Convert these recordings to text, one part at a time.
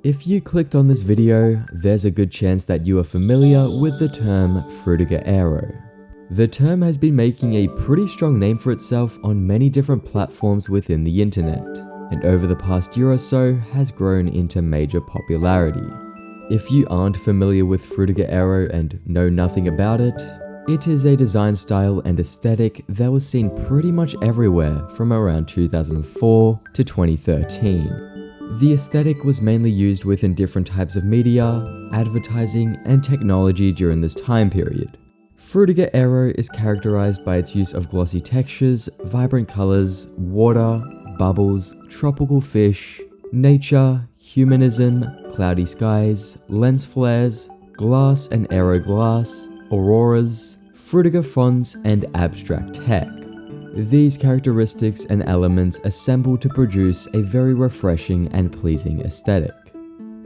If you clicked on this video, there's a good chance that you are familiar with the term Frutiger Aero. The term has been making a pretty strong name for itself on many different platforms within the internet, and over the past year or so has grown into major popularity. If you aren't familiar with Frutiger Aero and know nothing about it, it is a design style and aesthetic that was seen pretty much everywhere from around 2004 to 2013. The aesthetic was mainly used within different types of media, advertising, and technology during this time period. Frutiger Aero is characterized by its use of glossy textures, vibrant colors, water, bubbles, tropical fish, nature, humanism, cloudy skies, lens flares, glass and aero glass, auroras, Frutiger fonts, and abstract tech. These characteristics and elements assemble to produce a very refreshing and pleasing aesthetic.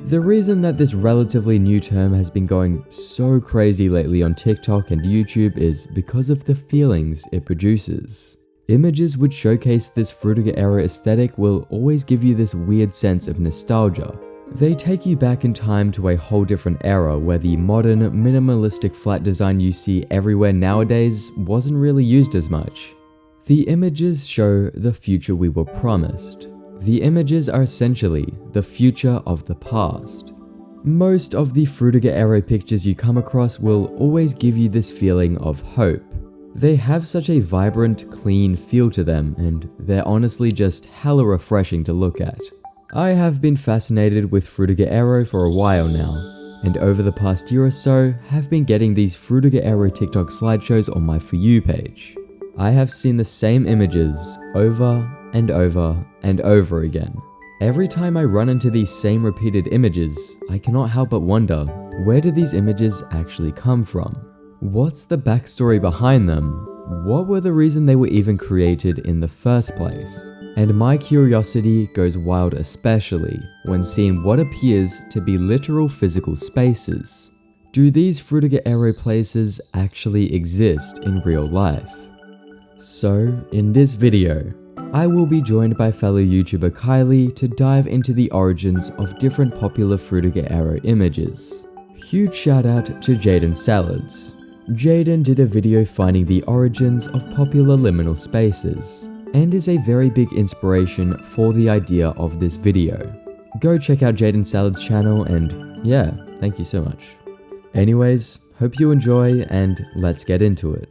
The reason that this relatively new term has been going so crazy lately on TikTok and YouTube is because of the feelings it produces. Images which showcase this Frutiger Aero aesthetic will always give you this weird sense of nostalgia. They take you back in time to a whole different era where the modern, minimalistic flat design you see everywhere nowadays wasn't really used as much. The images show the future we were promised. The images are essentially the future of the past. Most of the Frutiger Aero pictures you come across will always give you this feeling of hope. They have such a vibrant, clean feel to them, and they're honestly just hella refreshing to look at. I have been fascinated with Frutiger Aero for a while now, and over the past year or so have been getting these Frutiger Aero TikTok slideshows on my For You page. I have seen the same images over and over and over again. Every time I run into these same repeated images, I cannot help but wonder, where did these images actually come from? What's the backstory behind them? What were the reason they were even created in the first place? And my curiosity goes wild especially when seeing what appears to be literal physical spaces. Do these Frutiger Aero places actually exist in real life? So, in this video, I will be joined by fellow YouTuber Kylie to dive into the origins of different popular Frutiger Aero images. Huge shout out to Jaden Salads. Jaden did a video finding the origins of popular liminal spaces, and is a very big inspiration for the idea of this video. Go check out Jaden Salad's channel and yeah, thank you so much. Anyways, hope you enjoy and let's get into it.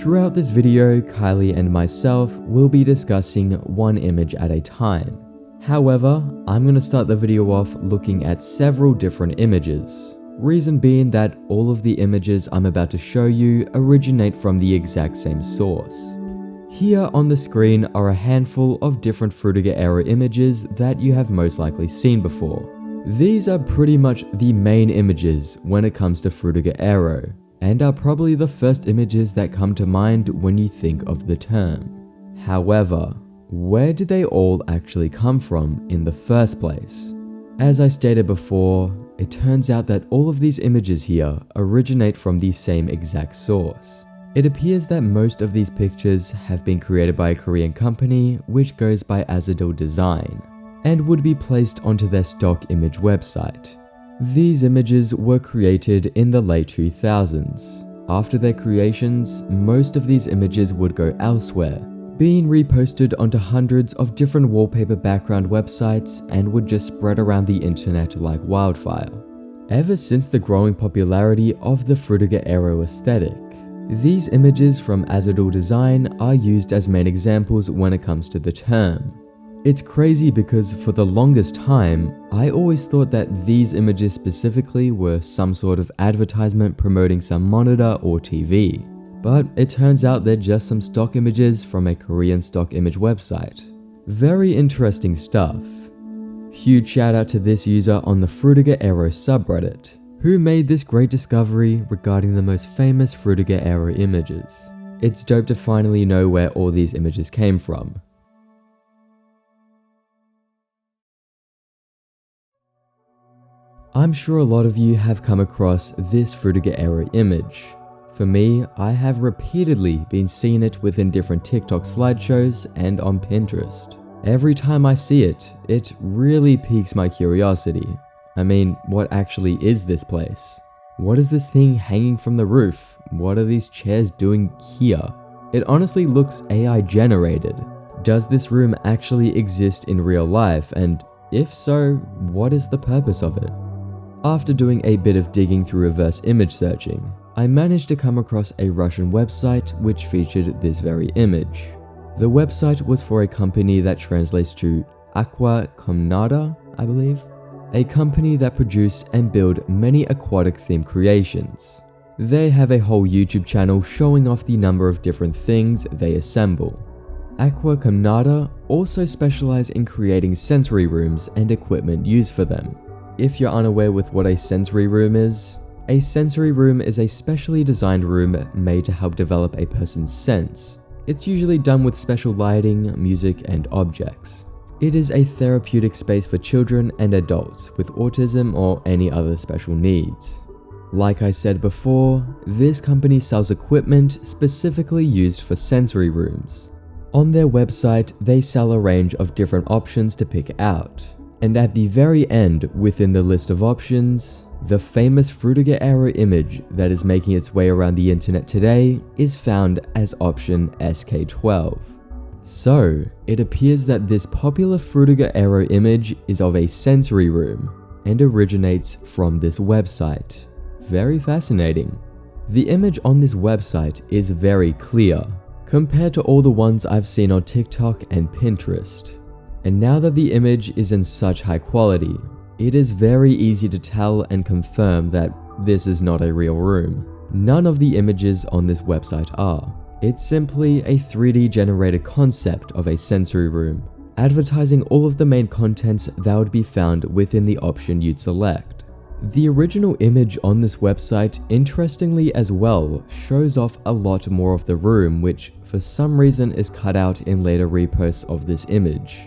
Throughout this video, Kylie and myself will be discussing one image at a time. However, I'm going to start the video off looking at several different images. Reason being that all of the images I'm about to show you originate from the exact same source. Here on the screen are a handful of different Frutiger Aero images that you have most likely seen before. These are pretty much the main images when it comes to Frutiger Aero, and are probably the first images that come to mind when you think of the term. However, where did they all actually come from in the first place? As I stated before, it turns out that all of these images here originate from the same exact source. It appears that most of these pictures have been created by a Korean company which goes by Azadil Design, and would be placed onto their stock image website. These images were created in the late 2000s. After their creations, most of these images would go elsewhere, being reposted onto hundreds of different wallpaper background websites and would just spread around the internet like wildfire. Ever since the growing popularity of the Frutiger Aero aesthetic, these images from Azadil Design are used as main examples when it comes to the term. It's crazy because for the longest time, I always thought that these images specifically were some sort of advertisement promoting some monitor or TV. But it turns out they're just some stock images from a Korean stock image website. Very interesting stuff. Huge shout out to this user on the Frutiger Aero subreddit, who made this great discovery regarding the most famous Frutiger Aero images. It's dope to finally know where all these images came from. I'm sure a lot of you have come across this Frutiger Aero image. For For me, I have repeatedly been seeing it within different TikTok slideshows and on Pinterest. Every time I see it, it really piques my curiosity. I mean, what actually is this place? What is this thing hanging from the roof? What are these chairs doing here? It honestly looks AI generated. Does this room actually exist in real life, and if so, what is the purpose of it? After doing a bit of digging through reverse image searching, I managed to come across a Russian website which featured this very image. The website was for a company that translates to Aqua Komnata, I believe, a company that produce and build many aquatic themed creations. They have a whole YouTube channel showing off the number of different things they assemble. Aqua Komnata also specialize in creating sensory rooms and equipment used for them. If you're unaware with what a sensory room is a specially designed room made to help develop a person's sense. It's usually done with special lighting, music, and objects. It is a therapeutic space for children and adults with autism or any other special needs. Like I said before, this company sells equipment specifically used for sensory rooms. On their website, they sell a range of different options to pick out. And at the very end, within the list of options, the famous Frutiger Aero image that is making its way around the internet today is found as option SK12. So, it appears that this popular Frutiger Aero image is of a sensory room and originates from this website. Very fascinating. The image on this website is very clear, compared to all the ones I've seen on TikTok and Pinterest. And now that the image is in such high quality, it is very easy to tell and confirm that this is not a real room. None of the images on this website are. It's simply a 3D generated concept of a sensory room, advertising all of the main contents that would be found within the option you'd select. The original image on this website, interestingly as well, shows off a lot more of the room, which for some reason is cut out in later reposts of this image.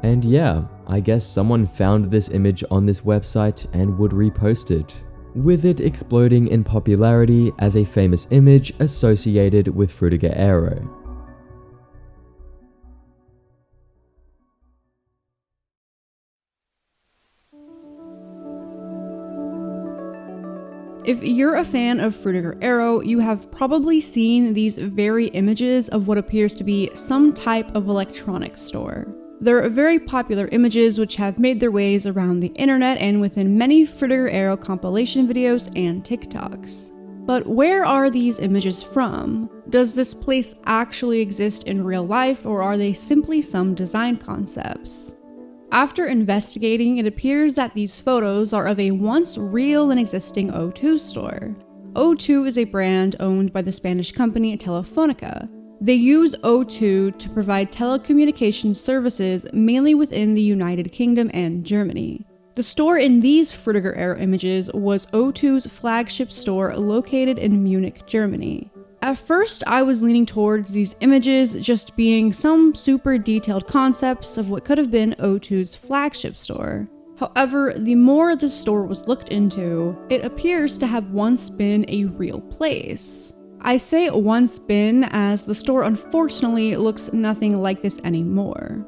And yeah, I guess someone found this image on this website and would repost it, with it exploding in popularity as a famous image associated with Frutiger Aero. If you're a fan of Frutiger Aero, you have probably seen these very images of what appears to be some type of electronics store. They're very popular images which have made their ways around the internet and within many Frutiger Aero compilation videos and TikToks. But where are these images from? Does this place actually exist in real life, or are they simply some design concepts? After investigating, it appears that these photos are of a once real and existing O2 store. O2 is a brand owned by the Spanish company Telefonica. They use O2 to provide telecommunications services mainly within the United Kingdom and Germany. The store in these Frutiger Aero images was O2's flagship store located in Munich, Germany. At first, I was leaning towards these images just being some super detailed concepts of what could have been O2's flagship store. However, the more the store was looked into, it appears to have once been a real place. I say once been as the store unfortunately looks nothing like this anymore.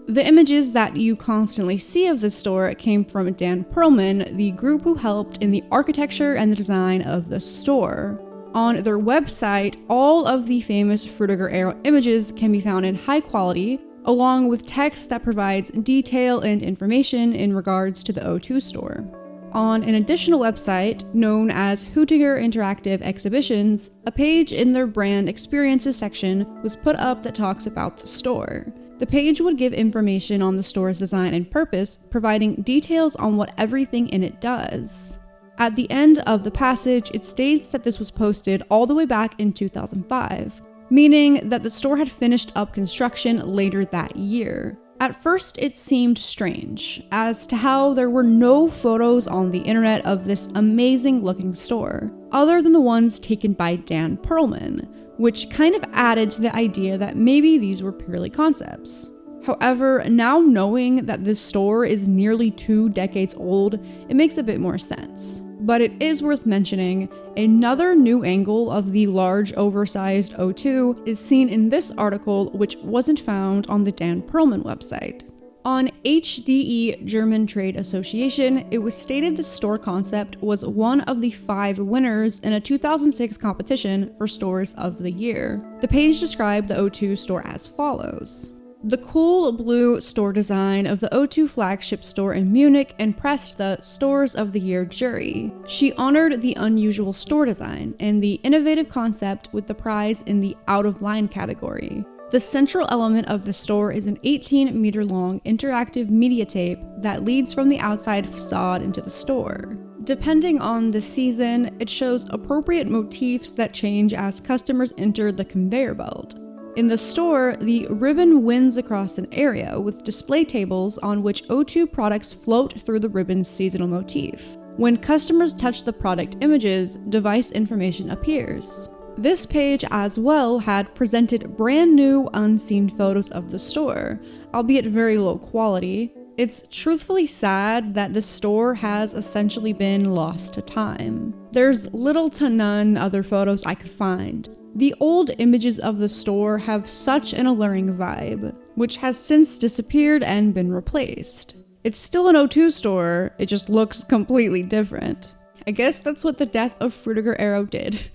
The images that you constantly see of the store came from Dan Perlman, the group who helped in the architecture and the design of the store. On their website, all of the famous Frutiger Aero images can be found in high quality, along with text that provides detail and information in regards to the O2 store. On an additional website, known as Frutiger Interactive Exhibitions, a page in their brand experiences section was put up that talks about the store. The page would give information on the store's design and purpose, providing details on what everything in it does. At the end of the passage, it states that this was posted all the way back in 2005, meaning that the store had finished up construction later that year. At first, it seemed strange as to how there were no photos on the internet of this amazing looking store, other than the ones taken by Dan Perlman, which kind of added to the idea that maybe these were purely concepts. However, now knowing that this store is nearly 2 decades old, it makes a bit more sense. But it is worth mentioning, another new angle of the large oversized O2 is seen in this article, which wasn't found on the Dan Perlman website. On HDE German Trade Association, it was stated the store concept was one of the 5 winners in a 2006 competition for Stores of the Year. The page described the O2 store as follows. The cool blue store design of the O2 flagship store in Munich impressed the Stores of the Year jury. She honored the unusual store design and the innovative concept with the prize in the out-of-line category. The central element of the store is an 18-meter-long interactive media tape that leads from the outside facade into the store. Depending on the season, it shows appropriate motifs that change as customers enter the conveyor belt. In the store, the ribbon winds across an area with display tables on which O2 products float through the ribbon's seasonal motif. When customers touch the product images, device information appears. This page as well had presented brand new unseen photos of the store, albeit very low quality. It's truthfully sad that the store has essentially been lost to time. There's little to none other photos I could find. The old images of the store have such an alluring vibe, which has since disappeared and been replaced. It's still an O2 store, it just looks completely different. I guess that's what the death of Frutiger Aero did.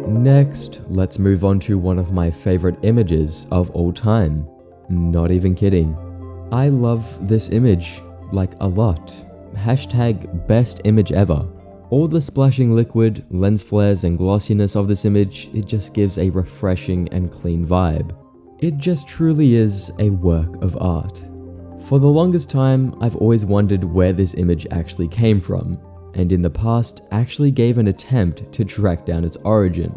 Next, let's move on to one of my favorite images of all time. Not even kidding. I love this image, like a lot. Hashtag best image ever. All the splashing liquid, lens flares and glossiness of this image, it just gives a refreshing and clean vibe. It just truly is a work of art. For the longest time, I've always wondered where this image actually came from, and in the past actually gave an attempt to track down its origin.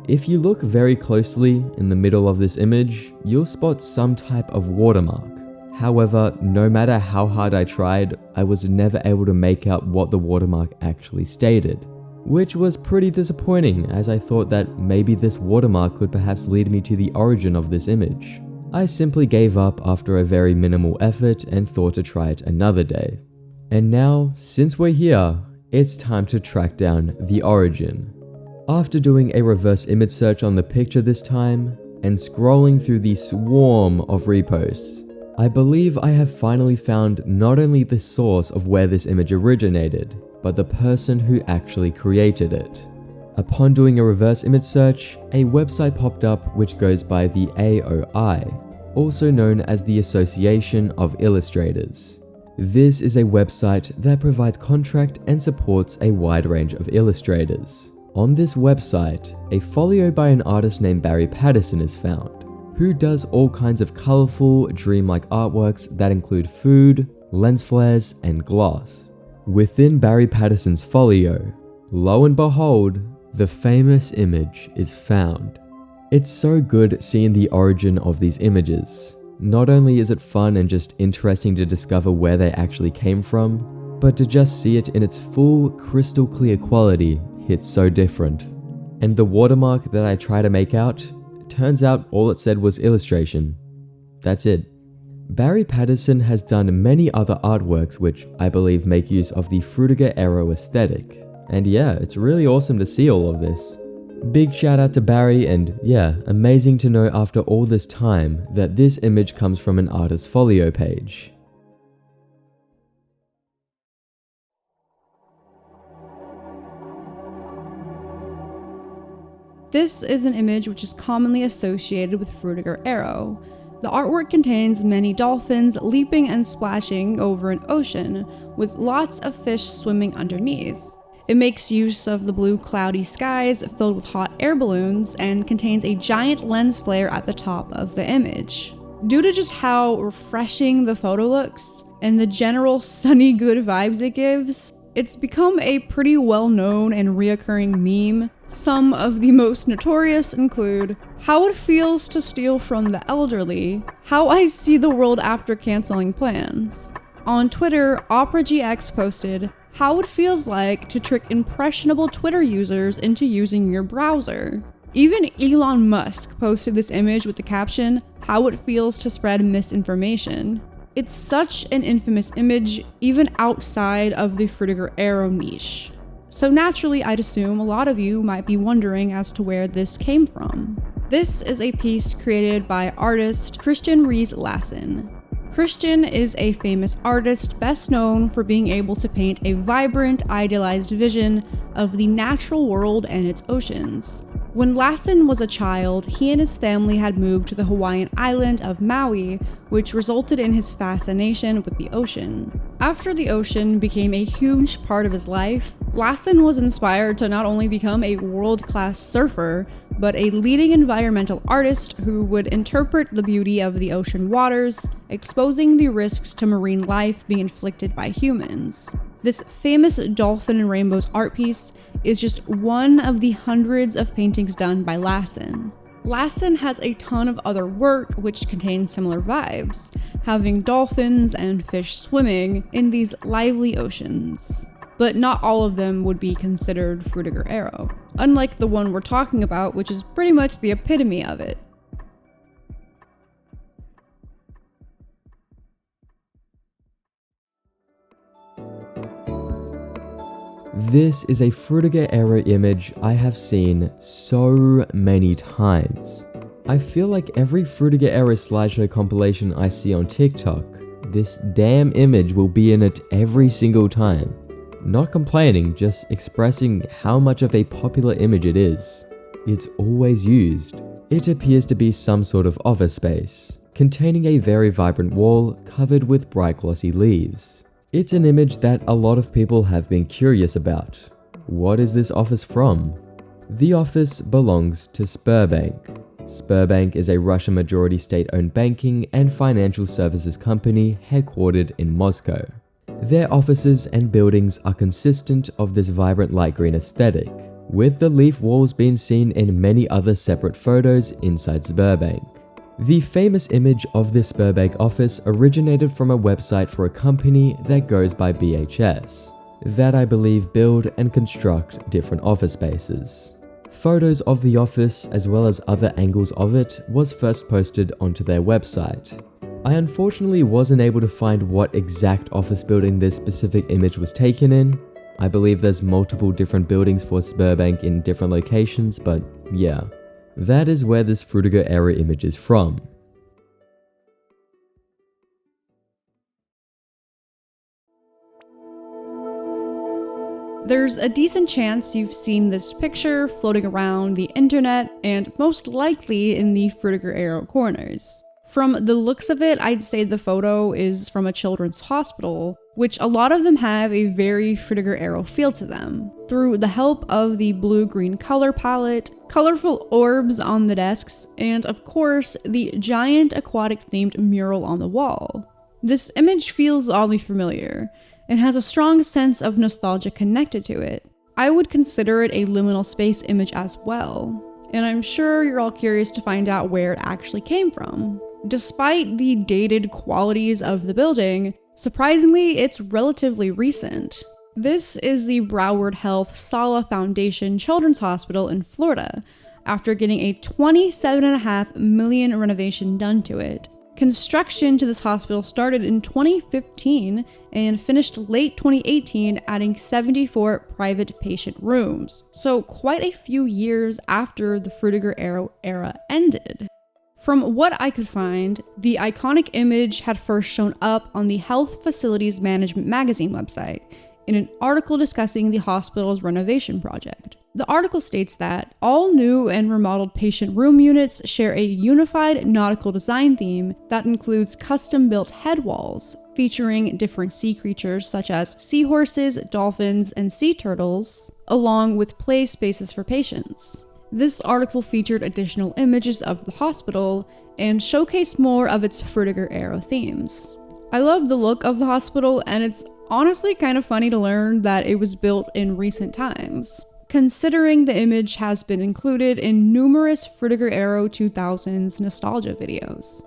If you look very closely in the middle of this image, you'll spot some type of watermark. However, no matter how hard I tried, I was never able to make out what the watermark actually stated, which was pretty disappointing as I thought that maybe this watermark could perhaps lead me to the origin of this image. I simply gave up after a very minimal effort and thought to try it another day. And now, since we're here, it's time to track down the origin. After doing a reverse image search on the picture this time, and scrolling through the swarm of reposts, I believe I have finally found not only the source of where this image originated, but the person who actually created it. Upon doing a reverse image search, a website popped up which goes by the AOI, also known as the Association of Illustrators. This is a website that provides contract and supports a wide range of illustrators. On this website, a folio by an artist named Barry Patterson is found, who does all kinds of colorful, dreamlike artworks that include food, lens flares, and gloss. Within Barry Patterson's folio, lo and behold, the famous image is found. It's so good seeing the origin of these images. Not only is it fun and just interesting to discover where they actually came from, but to just see it in its full, crystal clear quality hits so different. And the watermark that I try to make out, turns out all it said was illustration. That's it. Barry Patterson has done many other artworks which I believe make use of the Frutiger Aero aesthetic. And yeah, it's really awesome to see all of this. Big shout out to Barry, and yeah, amazing to know after all this time that this image comes from an artist's folio page. This is an image which is commonly associated with Frutiger Aero. The artwork contains many dolphins leaping and splashing over an ocean, with lots of fish swimming underneath. It makes use of the blue cloudy skies filled with hot air balloons and contains a giant lens flare at the top of the image. Due to just how refreshing the photo looks and the general sunny good vibes it gives, it's become a pretty well-known and reoccurring meme. Some of the most notorious include how it feels to steal from the elderly, how I see the world after canceling plans. On Twitter, OperaGX posted how it feels like to trick impressionable Twitter users into using your browser. Even Elon Musk posted this image with the caption, how it feels to spread misinformation. It's such an infamous image, even outside of the Frutiger Arrow niche. So naturally, I'd assume a lot of you might be wondering as to where this came from. This is a piece created by artist Christian Rees Lassen. Christian is a famous artist best known for being able to paint a vibrant, idealized vision of the natural world and its oceans. When Lassen was a child, he and his family had moved to the Hawaiian island of Maui, which resulted in his fascination with the ocean. After the ocean became a huge part of his life, Lassen was inspired to not only become a world-class surfer, but a leading environmental artist who would interpret the beauty of the ocean waters, exposing the risks to marine life being inflicted by humans. This famous Dolphin and Rainbows art piece is just one of the hundreds of paintings done by Lassen. Lassen has a ton of other work which contains similar vibes, having dolphins and fish swimming in these lively oceans. But not all of them would be considered Frutiger Arrow, unlike the one we're talking about, which is pretty much the epitome of it. This is a Frutiger Arrow image I have seen so many times. I feel like every Frutiger Arrow slideshow compilation I see on TikTok, this damn image will be in it every single time. Not complaining, just expressing how much of a popular image it is. It's always used. It appears to be some sort of office space, containing a very vibrant wall covered with bright glossy leaves. It's an image that a lot of people have been curious about. What is this office from? The office belongs to Sberbank. Sberbank is a Russian majority state-owned banking and financial services company headquartered in Moscow. Their offices and buildings are consistent of this vibrant light green aesthetic, with the leaf walls being seen in many other separate photos inside Sberbank. The famous image of this Sberbank office originated from a website for a company that goes by BHS, that I believe build and construct different office spaces. Photos of the office as well as other angles of it was first posted onto their website. I unfortunately wasn't able to find what exact office building this specific image was taken in. I believe there's multiple different buildings for Sberbank in different locations, but yeah. That is where this Frutiger Arrow image is from. There's a decent chance you've seen this picture floating around the internet and most likely in the Frutiger Arrow corners. From the looks of it, I'd say the photo is from a children's hospital, which a lot of them have a very Frutiger Arrow feel to them. Through the help of the blue-green color palette, colorful orbs on the desks, and of course, the giant aquatic-themed mural on the wall. This image feels oddly familiar, and has a strong sense of nostalgia connected to it. I would consider it a liminal space image as well, and I'm sure you're all curious to find out where it actually came from. Despite the dated qualities of the building, surprisingly, it's relatively recent. This is the Broward Health Sala Foundation Children's Hospital in Florida, after getting a $27.5 million renovation done to it. Construction to this hospital started in 2015 and finished late 2018, adding 74 private patient rooms. So quite a few years after the Frutiger Arrow era ended. From what I could find, the iconic image had first shown up on the Health Facilities Management magazine website in an article discussing the hospital's renovation project. The article states that all new and remodeled patient room units share a unified nautical design theme that includes custom-built head walls featuring different sea creatures such as seahorses, dolphins, and sea turtles, along with play spaces for patients. This article featured additional images of the hospital and showcased more of its Frutiger Arrow themes. I love the look of the hospital, and it's honestly kind of funny to learn that it was built in recent times, considering the image has been included in numerous Frutiger Arrow 2000s nostalgia videos.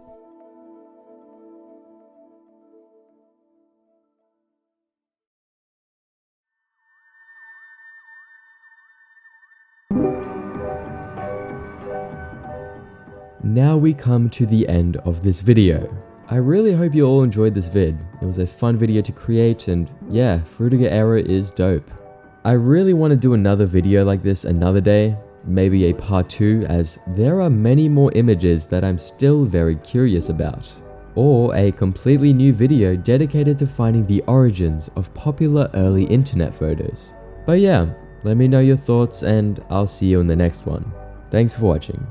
Now we come to the end of this video. I really hope you all enjoyed this vid. It was a fun video to create, and yeah, Frutiger Aero is dope. I really want to do another video like this another day, maybe a part 2, as there are many more images that I'm still very curious about. Or a completely new video dedicated to finding the origins of popular early internet photos. But yeah, let me know your thoughts and I'll see you in the next one. Thanks for watching.